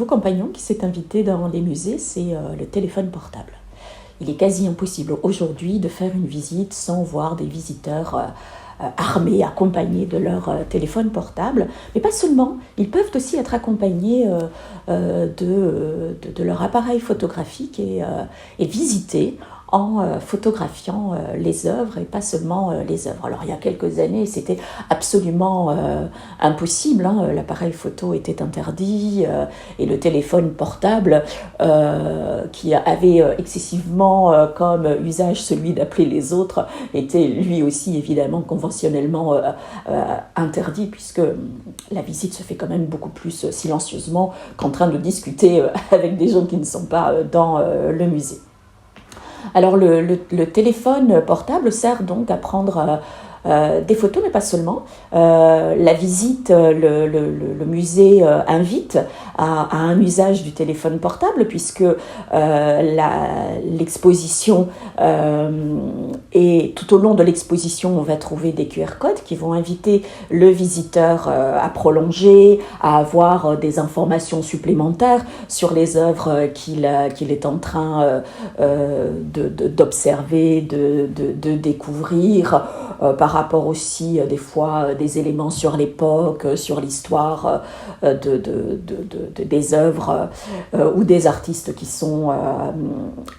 compagnon qui s'est invité dans les musées, c'est le téléphone portable. Il est quasi impossible aujourd'hui de faire une visite sans voir des visiteurs armés, accompagnés de leur téléphone portable. Mais pas seulement, ils peuvent aussi être accompagnés de leur appareil photographique et visiter en photographiant les œuvres et pas seulement les œuvres. Alors il y a quelques années, c'était absolument impossible, hein. L'appareil photo était interdit et le téléphone portable qui avait excessivement comme usage celui d'appeler les autres était lui aussi évidemment conventionnellement interdit puisque la visite se fait quand même beaucoup plus silencieusement qu'en train de discuter avec des gens qui ne sont pas dans le musée. Alors le téléphone portable sert donc à prendre des photos, mais pas seulement. La visite, le musée invite à un usage du téléphone portable puisque l'exposition et tout au long de l'exposition, on va trouver des QR codes qui vont inviter le visiteur à prolonger, à avoir des informations supplémentaires sur les œuvres qu'il est en train d'observer, de découvrir, par rapport aussi des fois des éléments sur l'époque, sur l'histoire des œuvres ou des artistes qui sont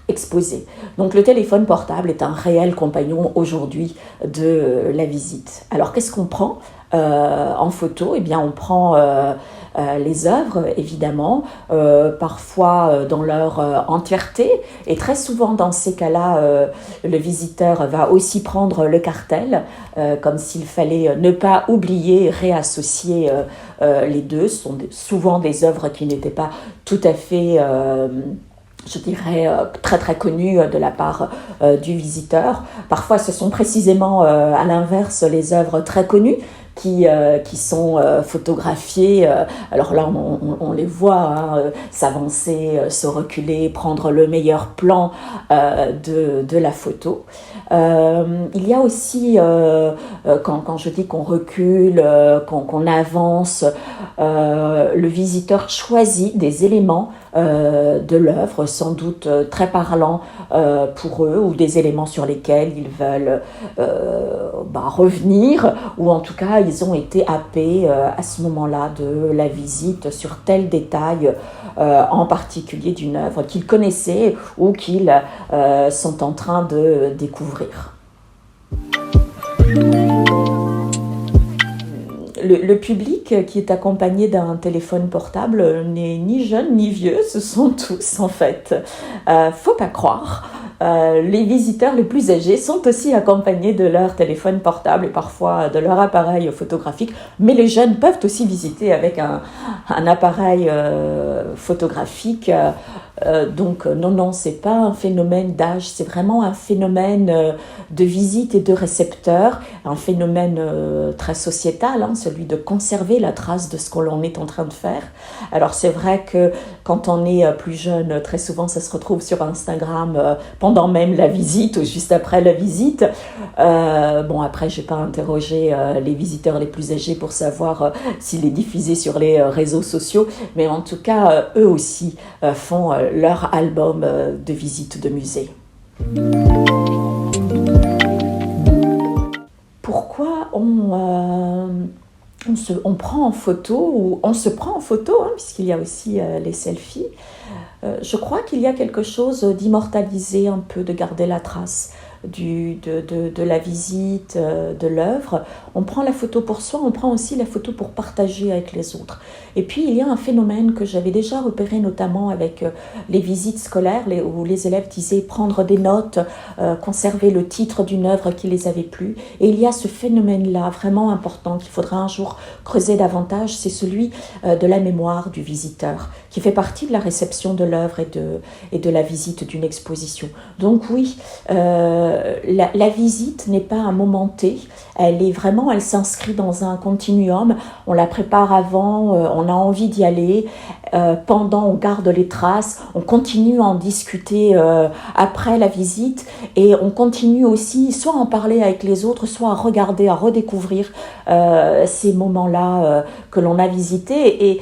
exposés. Donc le téléphone portable est un réel compagnon aujourd'hui de la visite. Alors qu'est-ce qu'on prend en photo? Eh bien on prend les œuvres, évidemment, parfois dans leur entièreté. Et très souvent, dans ces cas-là, le visiteur va aussi prendre le cartel, comme s'il fallait ne pas oublier, réassocier les deux. Ce sont souvent des œuvres qui n'étaient pas tout à fait je dirais, très très connues de la part du visiteur. Parfois, ce sont précisément à l'inverse les œuvres très connues qui sont photographiées. Alors là, on les voit hein, s'avancer, se reculer, prendre le meilleur plan de la photo. Il y a aussi, quand je dis qu'on recule, qu'on avance, le visiteur choisit des éléments de l'œuvre, sans doute très parlants pour eux, ou des éléments sur lesquels ils veulent revenir, ou en tout cas ils ont été happés à ce moment-là de la visite sur tel détail en particulier d'une œuvre qu'ils connaissaient ou qu'ils sont en train de découvrir. Le public qui est accompagné d'un téléphone portable n'est ni jeune ni vieux, ce sont tous en fait. Faut pas croire. Les visiteurs les plus âgés sont aussi accompagnés de leur téléphone portable et parfois de leur appareil photographique, mais les jeunes peuvent aussi visiter avec un appareil photographique. Donc non, c'est pas un phénomène d'âge, c'est vraiment un phénomène de visite et de récepteur, un phénomène très sociétal, hein, celui de conserver la trace de ce que l'on est en train de faire. Alors c'est vrai que quand on est plus jeune, très souvent ça se retrouve sur Instagram pendant même la visite ou juste après la visite. Après j'ai pas interrogé les visiteurs les plus âgés pour savoir s'il est diffusé sur les réseaux sociaux, mais en tout cas eux aussi font leur album de visite de musée. Pourquoi on prend en photo, ou on se prend en photo, hein, puisqu'il y a aussi les selfies. Je crois qu'il y a quelque chose d'immortaliser un peu, de garder la trace de la visite, de l'œuvre. On prend la photo pour soi, on prend aussi la photo pour partager avec les autres. Et puis il y a un phénomène que j'avais déjà repéré notamment avec les visites scolaires où les élèves disaient prendre des notes, conserver le titre d'une œuvre qui les avait plu. Et il y a ce phénomène-là vraiment important qu'il faudra un jour creuser davantage, c'est celui de la mémoire du visiteur, qui fait partie de la réception de l'œuvre et de la visite d'une exposition. Donc oui, la visite n'est pas un moment T, elle s'inscrit dans un continuum, on la prépare avant, on a envie d'y aller, pendant on garde les traces, on continue à en discuter après la visite et on continue aussi soit à en parler avec les autres, soit à regarder, à redécouvrir ces moments-là que l'on a visités et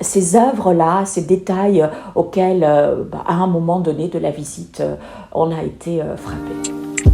ces œuvres-là, ces détails auxquels à un moment donné de la visite on a été frappé.